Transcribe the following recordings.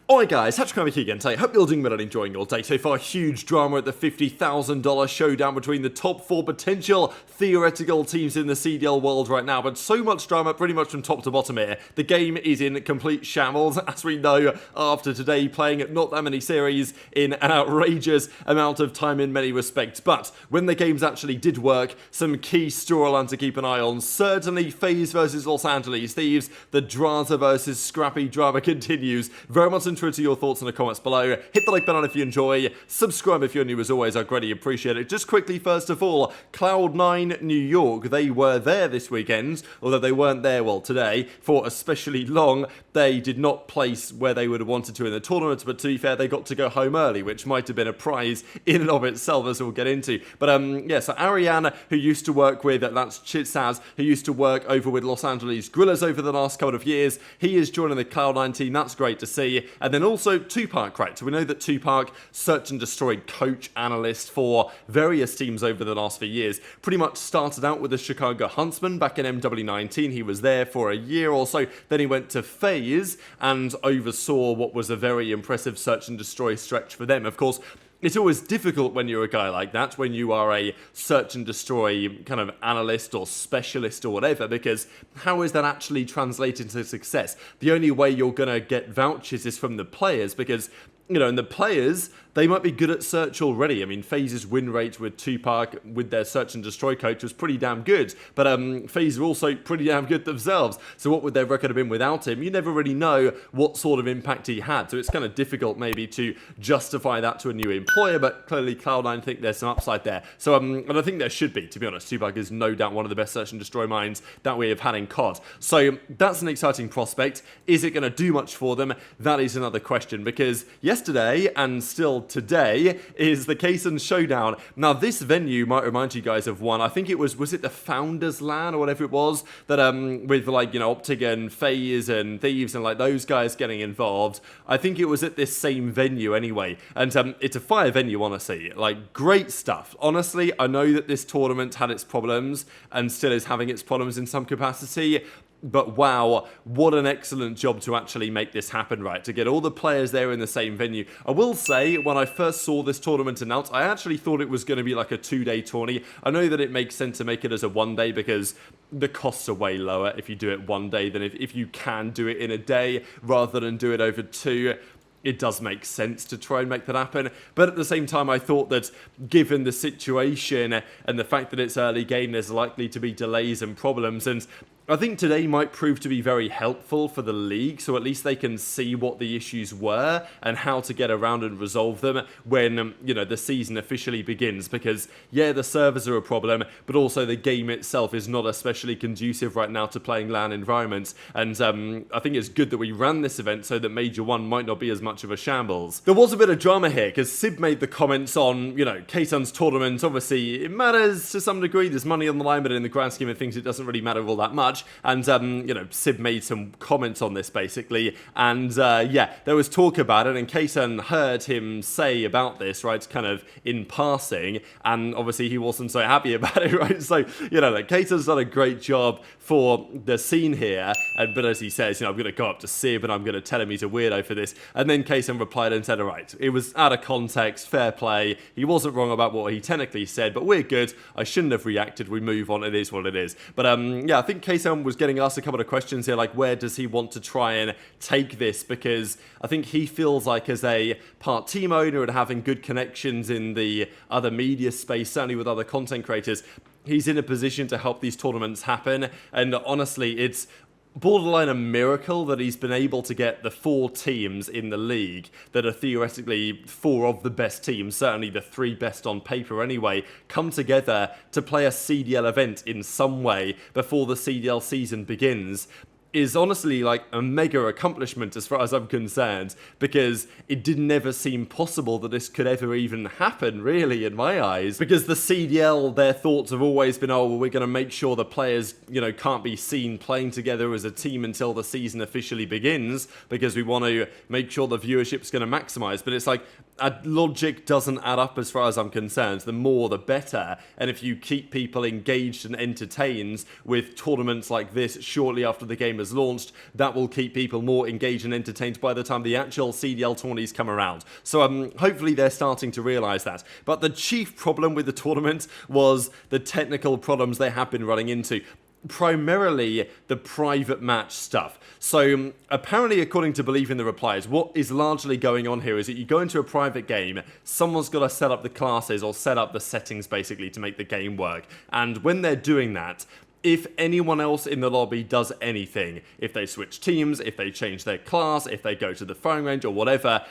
Alright guys, Kremp here again today. Hope you're doing well and enjoying your day. So far, huge drama at the $50,000 showdown between the top 4 potential theoretical teams in the CDL world right now, but so much drama pretty much from top to bottom here. The game is in complete shambles, as we know, after today playing not that many series in an outrageous amount of time in many respects. But when the games actually did work, some key storylines to keep an eye on. Certainly FaZe versus Los Angeles Thieves, the Drazah versus Scrappy drama continues. Very much interested to your thoughts in the comments below. Hit the like button if you enjoy, subscribe if you're new as always, I greatly appreciate it. Just quickly, first of all, Cloud9 New York, they were there this weekend, although they weren't there, well, today, for especially long. They did not place where they would have wanted to in the tournament, but to be fair, they got to go home early, which might have been a prize in and of itself, as we'll get into. But yeah, so Ariane, who used to work with, that's Chitzaz, who used to work over with Los Angeles Guerrillas over the last couple of years, he is joining the Cloud9 team, that's great to see. And then also Tupac, right? So we know that Tupac, search and destroy coach analyst for various teams over the last few years, pretty much started out with the Chicago Huntsmen back in MW19. He was there for a year or so. Then he went to FaZe and oversaw what was a very impressive search and destroy stretch for them. Of course, it's always difficult when you're a guy like that, when you are a search and destroy kind of analyst or specialist or whatever, because how is that actually translated to success? The only way you're going to get vouchers is from the players, because, you know, and the players, they might be good at search already. I mean, FaZe's win rate with Tupac, with their search and destroy coach, was pretty damn good. But FaZe are also pretty damn good themselves. So what would their record have been without him? You never really know what sort of impact he had. So it's kind of difficult maybe to justify that to a new employer, but clearly Cloud9 think there's some upside there. So, and I think there should be, to be honest. Tupac is no doubt one of the best search and destroy minds that we have had in COD. So that's an exciting prospect. Is it going to do much for them? That is another question, because yesterday and still today is the Kaysen Showdown. Now, this venue might remind you guys of one. I think it was it the Founders LAN or whatever it was that with like, you know, OpTic and FaZe and Thieves and like those guys getting involved. I think it was at this same venue anyway. And it's a fire venue, honestly. Like, great stuff. Honestly, I know that this tournament had its problems and still is having its problems in some capacity. But wow, what an excellent job to actually make this happen, right? To get all the players there in the same venue. I will say, when I first saw this tournament announced, I actually thought it was going to be like a 2-day tourney. I know that it makes sense to make it as a 1-day because the costs are way lower if you do it 1 day than if you can do it in a day rather than do it over 2. It does make sense to try and make that happen. But at the same time, I thought that given the situation and the fact that it's early game, there's likely to be delays and problems. And I think today might prove to be very helpful for the league, so at least they can see what the issues were and how to get around and resolve them when, you know, the season officially begins. Because, yeah, the servers are a problem, but also the game itself is not especially conducive right now to playing LAN environments. And I think it's good that we ran this event so that Major 1 might not be as much of a shambles. There was a bit of drama here, because Simp made the comments on, you know, Kaysen's tournament. Obviously, it matters to some degree. There's money on the line, but in the grand scheme of things, it doesn't really matter all that much. And, you know, Simp made some comments on this, basically. And, yeah, there was talk about it, and Kaysen heard him say about this, right, kind of in passing. And obviously, he wasn't so happy about it, right? So, you know, like, Kaysen's done a great job for the scene here. But as he says, you know, I'm going to go up to Sib and I'm going to tell him he's a weirdo for this. And then Kaysen replied and said, all right, it was out of context, fair play. He wasn't wrong about what he technically said, but we're good. I shouldn't have reacted. We move on. It is what it is. But, yeah, I think Kaysen was getting asked a couple of questions here, like where does he want to try and take this, because I think he feels like as a part team owner and having good connections in the other media space, certainly with other content creators, he's in a position to help these tournaments happen. And honestly, it's borderline a miracle that he's been able to get the 4 teams in the league that are theoretically 4 of the best teams, certainly the 3 best on paper anyway, come together to play a CDL event in some way before the CDL season begins. Is honestly like a mega accomplishment as far as I'm concerned, because it did never seem possible that this could ever even happen, really, in my eyes. Because the CDL, their thoughts have always been, oh, well, we're going to make sure the players, you know, can't be seen playing together as a team until the season officially begins, because we want to make sure the viewership's going to maximize. But it's like, logic doesn't add up as far as I'm concerned. The more, the better. And if you keep people engaged and entertained with tournaments like this shortly after the game game has launched, that will keep people more engaged and entertained by the time the actual CDL tourneys come around. So hopefully they're starting to realise that. But the chief problem with the tournament was the technical problems they have been running into. Primarily the private match stuff. So apparently, according to Believe in the replies, what is largely going on here is that you go into a private game, someone's got to set up the classes or set up the settings basically to make the game work. And when they're doing that, if anyone else in the lobby does anything, if they switch teams, if they change their class, if they go to the firing range or whatever,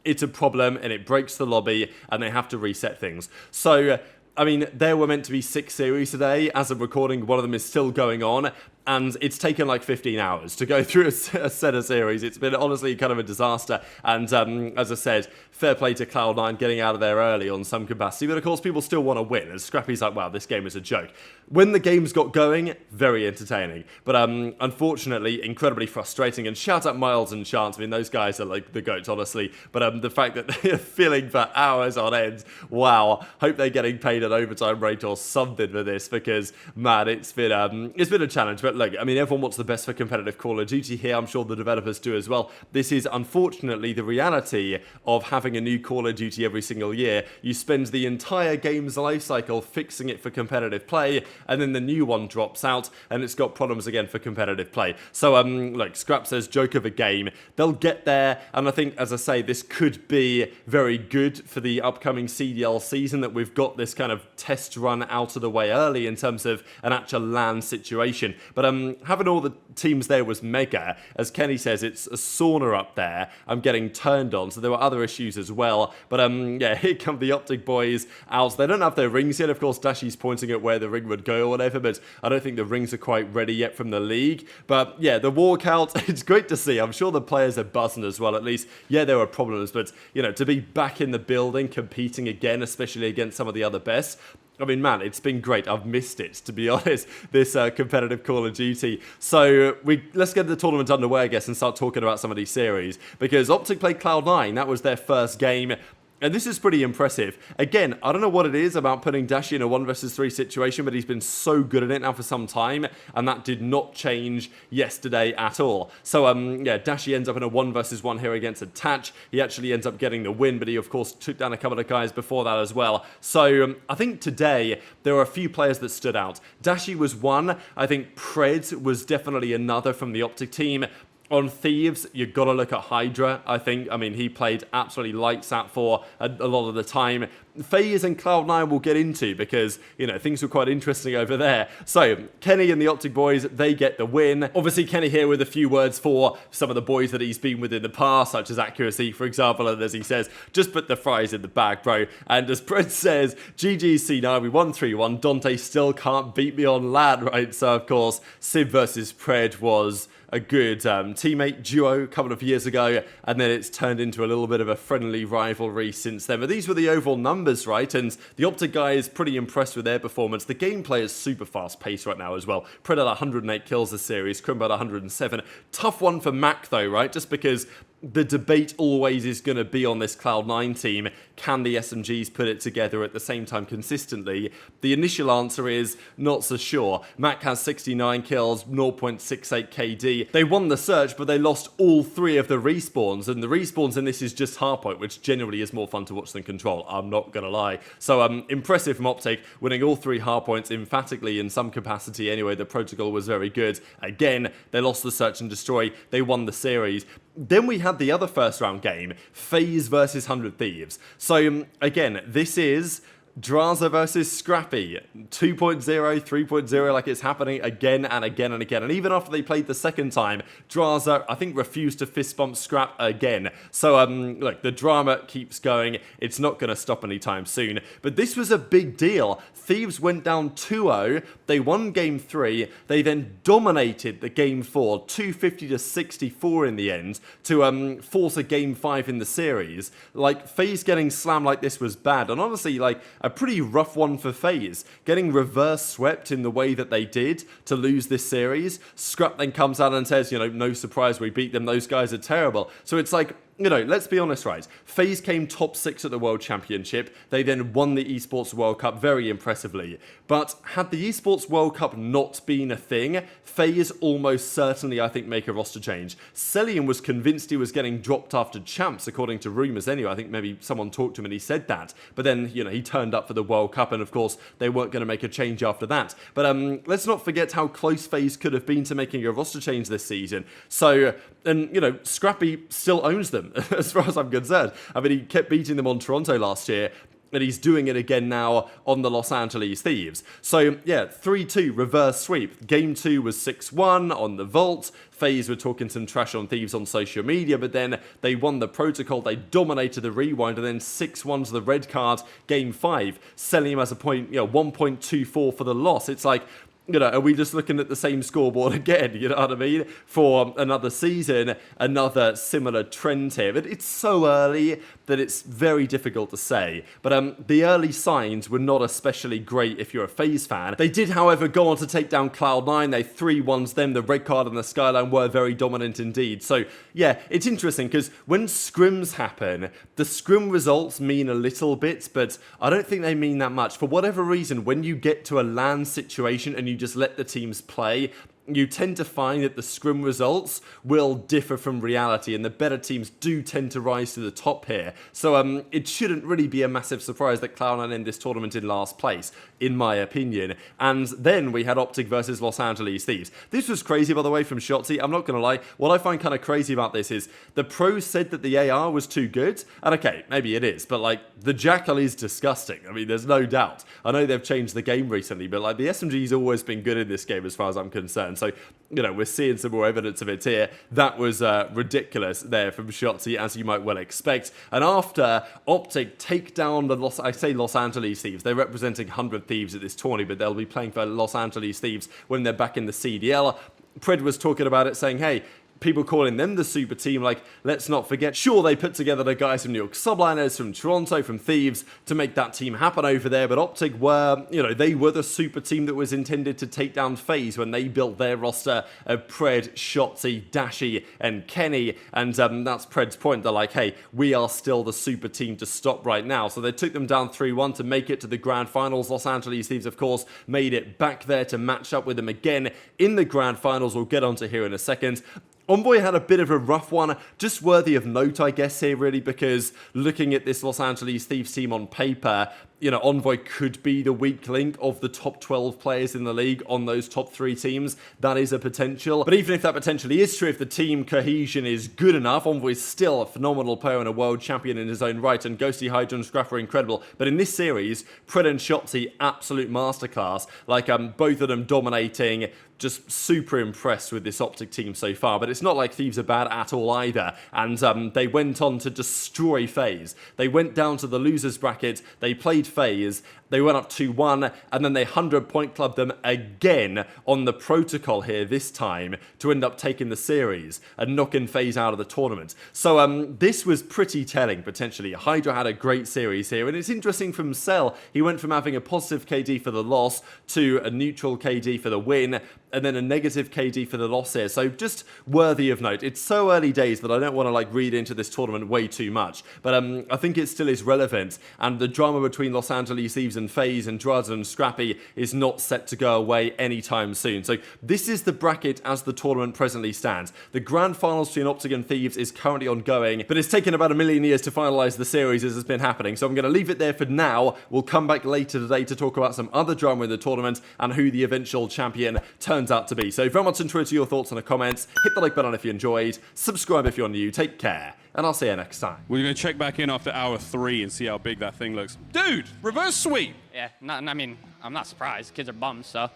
it's a problem and it breaks the lobby and they have to reset things. So I mean, there were meant to be 6 series today. As of recording, one of them is still going on, and it's taken like 15 hours to go through a set of series. It's been honestly kind of a disaster, and as I said, fair play to Cloud9 getting out of there early on some capacity, but of course people still want to win, and Scrappy's like, wow, this game is a joke. When the games got going, very entertaining, but unfortunately, incredibly frustrating, and shout out Miles and Chance. I mean, those guys are like the GOATs, honestly, but the fact that they're filling for hours on end, wow, hope they're getting paid an overtime rate or something for this, because, man, it's been a challenge. But look, I mean, everyone wants the best for competitive Call of Duty here. I'm sure the developers do as well. This is, unfortunately, the reality of having a new Call of Duty every single year. You spend the entire game's lifecycle fixing it for competitive play, and then the new one drops out, and it's got problems again for competitive play. So, look, Scrap says, joke of a game. They'll get there, and I think, as I say, this could be very good for the upcoming CDL season, that we've got this kind of test run out of the way early in terms of an actual LAN situation. But having all the teams there was mega. As Kenny says, it's a sauna up there. I'm getting turned on, so there were other issues as well. But yeah, here come the OpTic boys out. They don't have their rings yet. Of course, Dashy's pointing at where the ring would go or whatever, but I don't think the rings are quite ready yet from the league. But yeah, the walkout, it's great to see. I'm sure the players are buzzing as well, at least. Yeah, there were problems, but, you know, to be back in the building, competing again, especially against some of the other best, I mean, man, it's been great. I've missed it, to be honest, this competitive Call of Duty. So let's get the tournament underway, I guess, and start talking about some of these series. Because OpTic played Cloud9. That was their first game. And this is pretty impressive. Again, I don't know what it is about putting Dashy in a 1 versus 3 situation, but he's been so good at it now for some time, and that did not change yesterday at all. So, yeah, Dashy ends up in a 1 versus 1 here against Attach. He actually ends up getting the win, but he, of course, took down a couple of guys before that as well. So, I think today, there were a few players that stood out. Dashy was one. I think Pred was definitely another from the OpTic team. On Thieves, you've got to look at HyDra, I think. I mean, he played absolutely lights out for a lot of the time. FaZe and Cloud9 will get into because, you know, things were quite interesting over there. So, Kenny and the OpTic boys, they get the win. Obviously, Kenny here with a few words for some of the boys that he's been with in the past, such as Accuracy, for example, and as he says, just put the fries in the bag, bro. And as Brett says, GG C9, we won 3-1. Dante still can't beat me on LAN, right? So, of course, Simp versus Pred was a good teammate duo a couple of years ago, and then it's turned into a little bit of a friendly rivalry since then. But these were the overall numbers, right? And the OpTic guy is pretty impressed with their performance. The gameplay is super fast-paced right now as well. Pred had 108 kills this series, Kremp had 107. Tough one for Mack, though, right? Just because the debate always is going to be on this Cloud9 team. Can the SMGs put it together at the same time consistently? The initial answer is not so sure. Mack has 69 kills, 0.68 KD. They won the search, but they lost all 3 of the respawns, and the respawns in this is just hardpoint, which generally is more fun to watch than control, I'm not going to lie. So impressive from OpTic, winning all 3 hardpoints emphatically in some capacity anyway. The protocol was very good. Again, they lost the search and destroy. They won the series. Then we had the other first round game, FaZe versus 100 Thieves. So again, this is Drazah versus Scrappy, 2.0, 3.0, like it's happening again and again and again. And even after they played the second time, Drazah, I think, refused to fist bump Scrap again. So, look, the drama keeps going. It's not going to stop anytime soon. But this was a big deal. Thieves went down 2-0. They won game 3. They then dominated the game 4, 250-64 in the end, to force a game 5 in the series. Like, FaZe getting slammed like this was bad. And honestly, like, a pretty rough one for FaZe. Getting reverse swept in the way that they did to lose this series. Scrap then comes out and says, you know, no surprise we beat them. Those guys are terrible. So it's like, you know, let's be honest, right? FaZe came top 6 at the World Championship. They then won the Esports World Cup very impressively. But had the Esports World Cup not been a thing, FaZe almost certainly, I think, make a roster change. Cellium was convinced he was getting dropped after champs, according to rumours anyway. I think maybe someone talked to him and he said that. But then, you know, he turned up for the World Cup and, of course, they weren't going to make a change after that. But let's not forget how close FaZe could have been to making a roster change this season. So, and, you know, Scrappy still owns them, as far as I'm concerned. I mean, he kept beating them on Toronto last year, and he's doing it again now on the Los Angeles Thieves. So, yeah, 3-2 reverse sweep. Game 2 was 6-1 on the Vault. FaZe were talking some trash on Thieves on social media, but then they won the protocol, they dominated the rewind, and then 6-1 to the red card, Game 5. Cellium has a point, you know, 1.24 for the loss. It's like, you know, are we just looking at the same scoreboard again, you know what I mean? For another season, another similar trend here. But it's so early that it's very difficult to say. But the early signs were not especially great if you're a FaZe fan. They did, however, go on to take down Cloud9. They 3-1'd them. The red card and the Skyline were very dominant indeed. So, yeah, it's interesting because when scrims happen, the scrim results mean a little bit, but I don't think they mean that much. For whatever reason, when you get to a LAN situation and you just let the teams play, you tend to find that the scrim results will differ from reality, and the better teams do tend to rise to the top here. So it shouldn't really be a massive surprise that Cloud9 end this tournament in last place, in my opinion. And then we had OpTic versus Los Angeles Thieves. This was crazy, by the way, from Shotzzy. I'm not going to lie. What I find kind of crazy about this is the pros said that the AR was too good. And okay, maybe it is, but like the JackAll is disgusting. I mean, there's no doubt. I know they've changed the game recently, but like the SMG's always been good in this game as far as I'm concerned. So, you know, we're seeing some more evidence of it here. That was ridiculous there from Shotzzy, as you might well expect. And after OpTic take down the Los Angeles Thieves, they're representing 100 Thieves at this tourney, but they'll be playing for Los Angeles Thieves when they're back in the CDL. Pred was talking about it, saying, hey, people calling them the super team, like, let's not forget, sure, they put together the guys from New York Subliners, from Toronto, from Thieves, to make that team happen over there, but OpTic were, you know, they were the super team that was intended to take down FaZe when they built their roster of Pred, Shotzzy, Dashy, and Kenny, and that's Pred's point. They're like, hey, we are still the super team to stop right now. So they took them down 3-1 to make it to the grand finals. Los Angeles Thieves, of course, made it back there to match up with them again in the grand finals. We'll get onto here in a second. Envoy had a bit of a rough one, just worthy of note, I guess, here, really, because looking at this Los Angeles Thieves team on paper, you know, Envoy could be the weak link of the top 12 players in the league on those top 3 teams. That is a potential. But even if that potentially is true, if the team cohesion is good enough, Envoy is still a phenomenal player and a world champion in his own right, and Ghosty, HyDra, and Scrappy are incredible. But in this series, Pred and Shotzzy, absolute masterclass. Like, both of them dominating. Just super impressed with this OpTic team so far, but it's not like Thieves are bad at all either, and they went on to destroy FaZe. They went down to the losers bracket, they played FaZe, they went up 2-1, and then they 100-point clubbed them again on the protocol here this time to end up taking the series and knocking FaZe out of the tournament. So this was pretty telling, potentially. HyDra had a great series here, and it's interesting from Cell. He went from having a positive KD for the loss to a neutral KD for the win, and then a negative KD for the loss here. So just worthy of note. It's so early days that I don't want to like read into this tournament way too much, but I think it still is relevant, and the drama between Los Angeles Thieves and FaZe and Drazah and Scrappy is not set to go away anytime soon. So this is the bracket as the tournament presently stands. The grand finals between OpTic and Thieves is currently ongoing, but it's taken about 1 million years to finalize the series as it's been happening. So I'm going to leave it there for now. We'll come back later today to talk about some other drama in the tournament and who the eventual champion turns out to be. So very much interested to your thoughts in the comments. Hit the like button if you enjoyed. Subscribe if you're new. Take care, and I'll see you next time. We're going to check back in after hour 3 and see how big that thing looks. Dude, reverse sweep. Yeah, I mean, I'm not surprised. Kids are bums, so.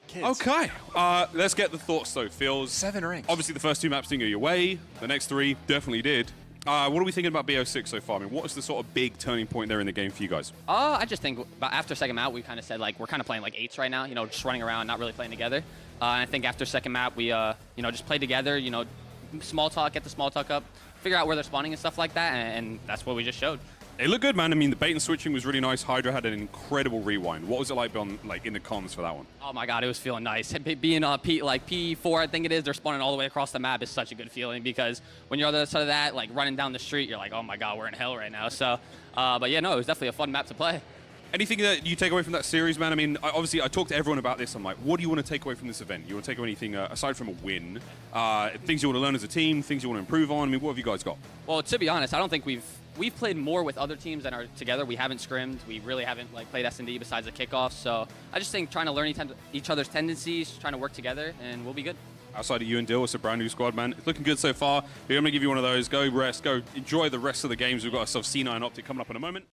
Kids. Okay, let's get the thoughts though. Feels 7 rings. Obviously the first 2 maps didn't go your way. The next 3 definitely did. What are we thinking about BO6 so far? I mean, what is the sort of big turning point there in the game for you guys? I just think after second map, we kind of said, like, we're kind of playing like 8s right now, you know, just running around, not really playing together. And I think after second map, we, you know, just play together, you know, small talk, get the small talk up, figure out where they're spawning and stuff like that, and that's what we just showed. It looked good, man. I mean, the bait and switching was really nice. HyDra had an incredible rewind. What was it like in the comms for that one? Oh my god, it was feeling nice. Being P4, I think it is, they're spawning all the way across the map is such a good feeling because when you're on the other side of that, like running down the street, you're like, oh my god, we're in hell right now. So, but yeah, no, it was definitely a fun map to play. Anything that you take away from that series, man? I mean, obviously, I talked to everyone about this. I'm like, what do you want to take away from this event? You want to take away anything aside from a win? Things you want to learn as a team, things you want to improve on? I mean, what have you guys got? Well, to be honest, I don't think we've played more with other teams than are together. We haven't scrimmed. We really haven't like played S&D besides the kickoff. So I just think trying to learn each other's tendencies, trying to work together, and we'll be good. Outside of you and Dill, it's a brand new squad, man. It's looking good so far. We're going to give you one of those. Go rest. Go enjoy the rest of the games. We've got ourselves C9 OpTic coming up in a moment.